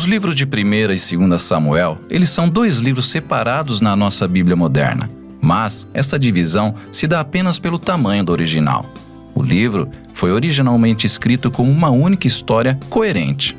Os livros de 1ª e 2ª Samuel, eles são 2 livros separados na nossa Bíblia moderna, mas essa divisão se dá apenas pelo tamanho do original. O livro foi originalmente escrito como uma única história coerente.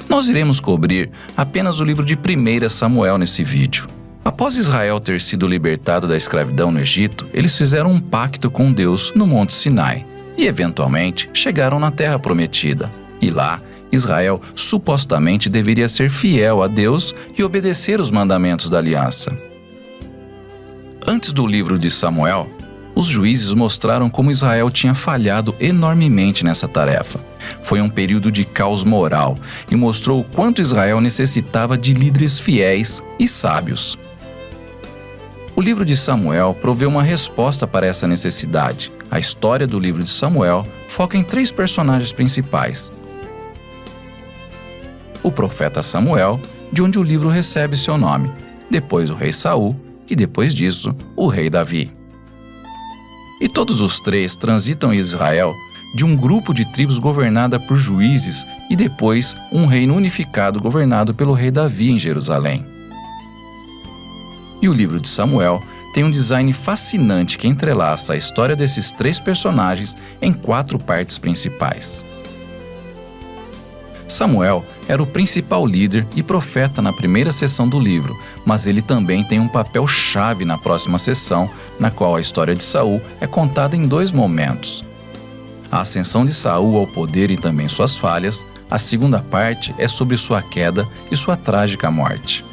Nós iremos cobrir apenas o livro de 1ª Samuel nesse vídeo. Após Israel ter sido libertado da escravidão no Egito, eles fizeram um pacto com Deus no Monte Sinai e, eventualmente, chegaram na Terra Prometida. E lá, Israel supostamente deveria ser fiel a Deus e obedecer os mandamentos da aliança. Antes do livro de Samuel, os juízes mostraram como Israel tinha falhado enormemente nessa tarefa. Foi um período de caos moral e mostrou o quanto Israel necessitava de líderes fiéis e sábios. O livro de Samuel proveu uma resposta para essa necessidade. A história do livro de Samuel foca em 3 personagens principais. O profeta Samuel, de onde o livro recebe seu nome, depois o rei Saul e depois disso, o rei Davi. E todos os 3 transitam em Israel de um grupo de tribos governada por juízes e depois um reino unificado governado pelo rei Davi em Jerusalém. E o livro de Samuel tem um design fascinante que entrelaça a história desses 3 personagens em 4 partes principais. Samuel era o principal líder e profeta na primeira seção do livro, mas ele também tem um papel chave na próxima seção, na qual a história de Saul é contada em 2 momentos. A ascensão de Saul ao poder e também suas falhas, a segunda parte é sobre sua queda e sua trágica morte.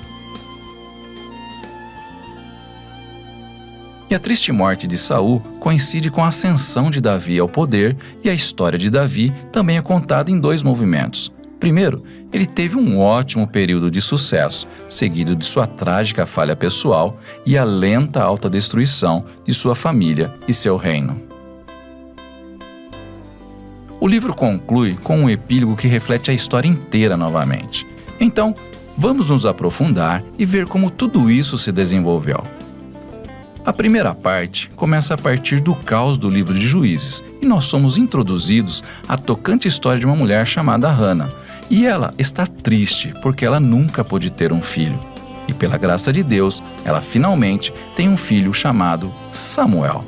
E a triste morte de Saul coincide com a ascensão de Davi ao poder, e a história de Davi também é contada em 2 movimentos. Primeiro, ele teve um ótimo período de sucesso, seguido de sua trágica falha pessoal e a lenta autodestruição de sua família e seu reino. O livro conclui com um epílogo que reflete a história inteira novamente. Então, vamos nos aprofundar e ver como tudo isso se desenvolveu. A primeira parte começa a partir do caos do livro de Juízes, e nós somos introduzidos à tocante história de uma mulher chamada Hana. E ela está triste porque ela nunca pôde ter um filho. E pela graça de Deus, ela finalmente tem um filho chamado Samuel.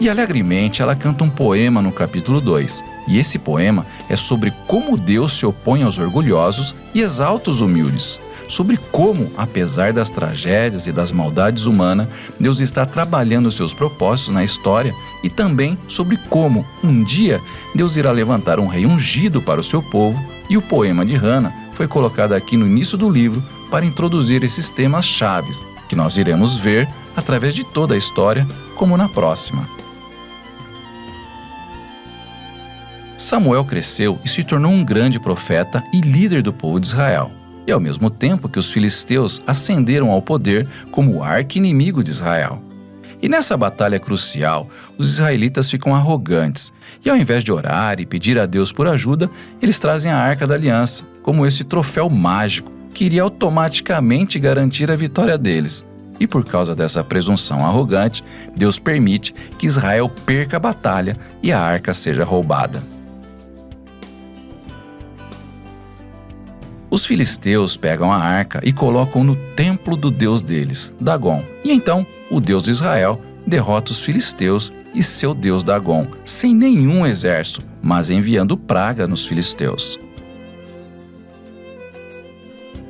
E alegremente ela canta um poema no capítulo 2. E esse poema é sobre como Deus se opõe aos orgulhosos e exalta os humildes. Sobre como, apesar das tragédias e das maldades humanas, Deus está trabalhando os seus propósitos na história, e também sobre como, um dia, Deus irá levantar um rei ungido para o seu povo, e o poema de Hana foi colocado aqui no início do livro para introduzir esses temas chaves, que nós iremos ver através de toda a história, como na próxima. Samuel cresceu e se tornou um grande profeta e líder do povo de Israel. E ao mesmo tempo que os filisteus ascenderam ao poder como o arqui-inimigo de Israel. E nessa batalha crucial, os israelitas ficam arrogantes, e ao invés de orar e pedir a Deus por ajuda, eles trazem a Arca da Aliança, como esse troféu mágico, que iria automaticamente garantir a vitória deles. E por causa dessa presunção arrogante, Deus permite que Israel perca a batalha e a Arca seja roubada. Os filisteus pegam a arca e colocam no templo do deus deles, Dagom. E então, o Deus de Israel derrota os filisteus e seu deus Dagom, sem nenhum exército, mas enviando praga nos filisteus.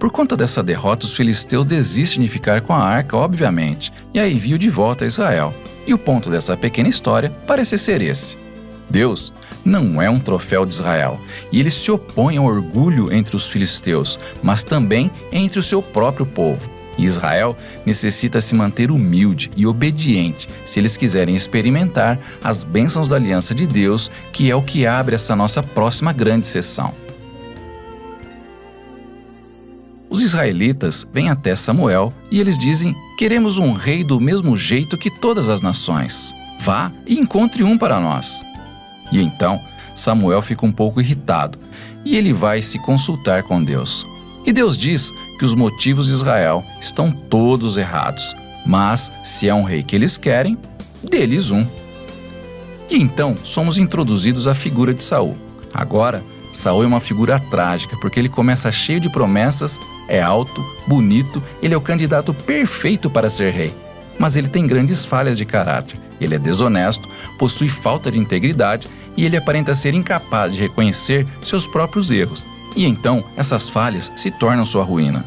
Por conta dessa derrota, os filisteus desistem de ficar com a arca, obviamente, e a enviam de volta a Israel. E o ponto dessa pequena história parece ser esse. Deus não é um troféu de Israel, e ele se opõe ao orgulho entre os filisteus, mas também entre o seu próprio povo. E Israel necessita se manter humilde e obediente se eles quiserem experimentar as bênçãos da aliança de Deus, que é o que abre essa nossa próxima grande sessão. Os israelitas vêm até Samuel e eles dizem: queremos um rei do mesmo jeito que todas as nações. Vá e encontre um para nós. E então, Samuel fica um pouco irritado, e ele vai se consultar com Deus. E Deus diz que os motivos de Israel estão todos errados, mas se é um rei que eles querem, dê-lhes um. E então somos introduzidos à figura de Saul. Agora, Saul é uma figura trágica, porque ele começa cheio de promessas, é alto, bonito, ele é o candidato perfeito para ser rei. Mas ele tem grandes falhas de caráter, ele é desonesto, possui falta de integridade e ele aparenta ser incapaz de reconhecer seus próprios erros. E então, essas falhas se tornam sua ruína.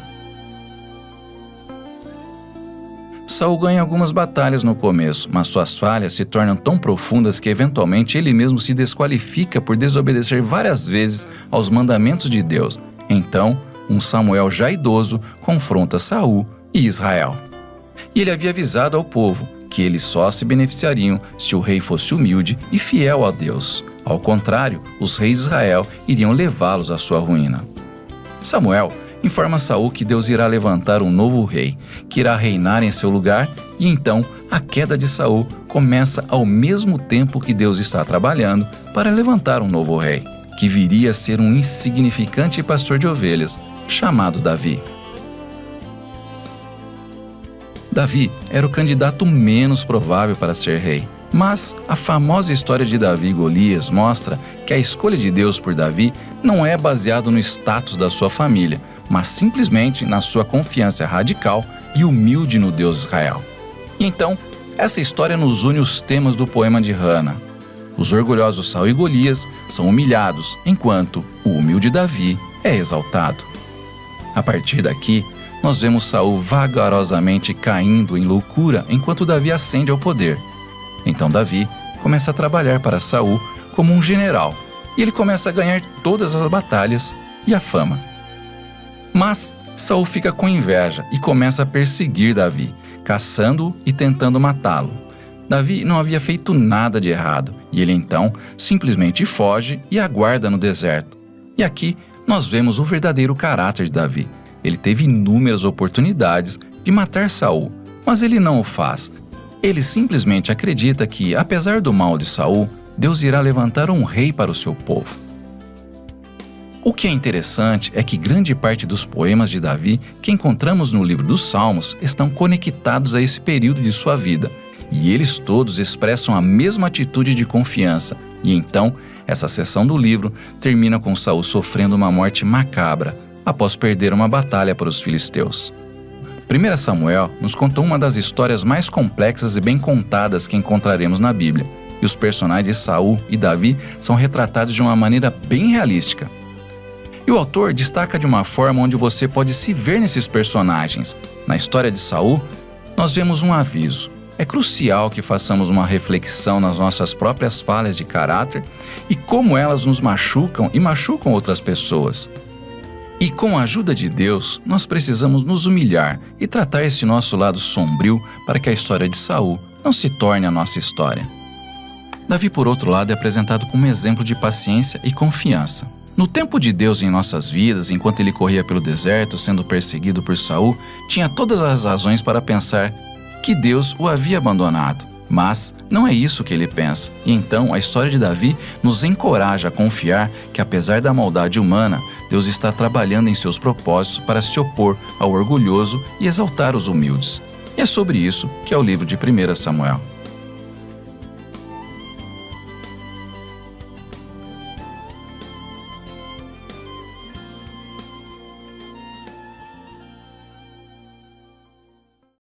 Saul ganha algumas batalhas no começo, mas suas falhas se tornam tão profundas que eventualmente ele mesmo se desqualifica por desobedecer várias vezes aos mandamentos de Deus. Então, um Samuel já idoso confronta Saul e Israel. E ele havia avisado ao povo que eles só se beneficiariam se o rei fosse humilde e fiel a Deus. Ao contrário, os reis de Israel iriam levá-los à sua ruína. Samuel informa Saul que Deus irá levantar um novo rei, que irá reinar em seu lugar, e então a queda de Saul começa ao mesmo tempo que Deus está trabalhando para levantar um novo rei, que viria a ser um insignificante pastor de ovelhas, chamado Davi. Davi era o candidato menos provável para ser rei, mas a famosa história de Davi e Golias mostra que a escolha de Deus por Davi não é baseada no status da sua família, mas simplesmente na sua confiança radical e humilde no Deus de Israel. E então, essa história nos une os temas do poema de Hana. Os orgulhosos Saul e Golias são humilhados, enquanto o humilde Davi é exaltado. A partir daqui, nós vemos Saul vagarosamente caindo em loucura enquanto Davi ascende ao poder. Então Davi começa a trabalhar para Saul como um general, e ele começa a ganhar todas as batalhas e a fama. Mas Saul fica com inveja e começa a perseguir Davi, caçando-o e tentando matá-lo. Davi não havia feito nada de errado, e ele então simplesmente foge e aguarda no deserto. E aqui nós vemos o verdadeiro caráter de Davi. Ele teve inúmeras oportunidades de matar Saul, mas ele não o faz. Ele simplesmente acredita que, apesar do mal de Saul, Deus irá levantar um rei para o seu povo. O que é interessante é que grande parte dos poemas de Davi que encontramos no livro dos Salmos estão conectados a esse período de sua vida, e eles todos expressam a mesma atitude de confiança. E então, essa seção do livro termina com Saul sofrendo uma morte macabra, após perder uma batalha para os filisteus. 1 Samuel nos contou uma das histórias mais complexas e bem contadas que encontraremos na Bíblia, e os personagens de Saul e Davi são retratados de uma maneira bem realística. E o autor destaca de uma forma onde você pode se ver nesses personagens. Na história de Saul, nós vemos um aviso. É crucial que façamos uma reflexão nas nossas próprias falhas de caráter e como elas nos machucam e machucam outras pessoas. E com a ajuda de Deus, nós precisamos nos humilhar e tratar esse nosso lado sombrio para que a história de Saul não se torne a nossa história. Davi, por outro lado, é apresentado como um exemplo de paciência e confiança. No tempo de Deus em nossas vidas, enquanto ele corria pelo deserto, sendo perseguido por Saul, tinha todas as razões para pensar que Deus o havia abandonado. Mas não é isso que ele pensa. E então a história de Davi nos encoraja a confiar que, apesar da maldade humana, Deus está trabalhando em seus propósitos para se opor ao orgulhoso e exaltar os humildes. E é sobre isso que é o livro de 1 Samuel.